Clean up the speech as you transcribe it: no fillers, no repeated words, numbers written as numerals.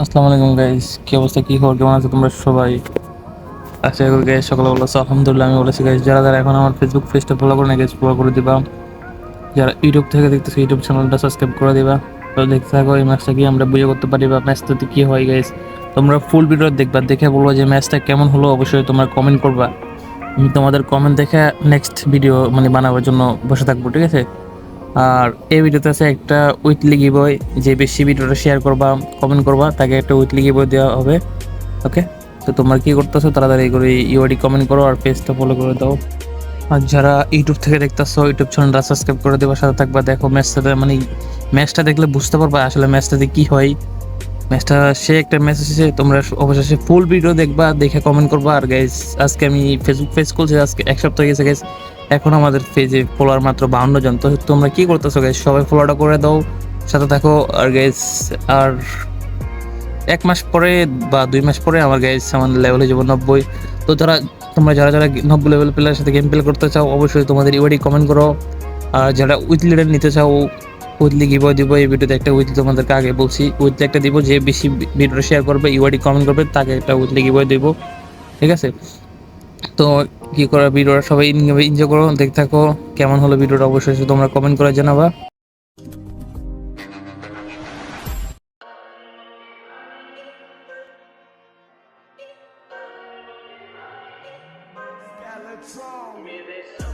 আসসালামু আলাইকুম গাইস, কি অবস্থা, কি খবর, কেমন আছো তোমরা সবাই? আশা করি গাইস সকালে ভালো আছো। আলহামদুলিল্লাহ আমি বলেছি গাইস। যারা যারা এখন আমার ফেসবুক পেজটা ফলো করে না গাইস, ফলো করে দিবা। যারা ইউটিউব থেকে দেখতেছো ইউটিউব চ্যানেলটা সাবস্ক্রাইব করে দিবা। তো দেখতে থাকো এই ম্যাচটা কি আমরা বুঝে করতে পারি বা ম্যাচটাতে কি হয় গাইস। তোমরা ফুল ভিডিও দেখবা, দেখে বলবো যে ম্যাচটা কেমন হলো। অবশ্যই তোমরা কমেন্ট করবা। আমি তোমাদের কমেন্ট দেখে নেক্সট ভিডিও বানাবার জন্য বসে থাকবো, ঠিক আছে? আর এই ভিডিওতে আছে একটা উইকলি গিভওয়ে। যে বেশি ভিডিওটা শেয়ার করবা, কমেন্ট করবা, তাকে একটা উইকলি গিভওয়ে দেওয়া হবে। ওকে, তো তোমরা কি করতেছো তাড়াতাড়ি করে ইউআইডি কমেন্ট করো আর পেজটা ফলো করে দাও। আর যারা ইউটিউব থেকে দেখতেছো ইউটিউব চ্যানেলটা সাবস্ক্রাইব করে দেওয়ার সাথে থাকবা। দেখো ম্যাচটা ম্যাচটা দেখলে বুঝতে পারবা আসলে ম্যাচটাতে কি হয়। ম্যাচটা সে একটা ম্যাচ এসেছে, তোমরা অবশেষে ফুল ভিডিও দেখবা, দেখে কমেন্ট করবা। আর গাইস আজকে আমি ফেসবুক পেজ খুলছি, আজকে এক সপ্তাহ গেছে গাইস। এখন আমাদের পেজে ফলোয়ার মাত্র 52 জন। তো তোমরা কি করতেছো গাইস? সবাই ফলোটা করে দাও, সাথে থাকো। আর গাইস আর 1 মাস পরে বা 2 মাস পরে আমার গাইস আমার লেভেল হয়ে যাবো 90। তো তোমরা যারা যারা 90 লেভেল প্লেয়ারের সাথে গেম প্লে করতে চাও, অবশ্যই তোমাদের ইউআইডি কমেন্ট করো। আর যারা উইকলি রেট নিতে চাও, উইকলি গিভ দিব। এই ভিডিওতে একটা উইকলি তোমাদেরকে আগে বলছি, উইকলি একটা দিব। যে বেশি ভিডিওটা শেয়ার করবে, ইউআইডি কমেন্ট করবে, তাকে একটা উইকলি গিভ দিব, ঠিক আছে? তো কি করা, ভিডিওটা সবাই এনজয় করো, দেখতে থাকো। কেমন হলো ভিডিওটা অবশ্যই তোমরা কমেন্ট করে জানাবা। Skeletron.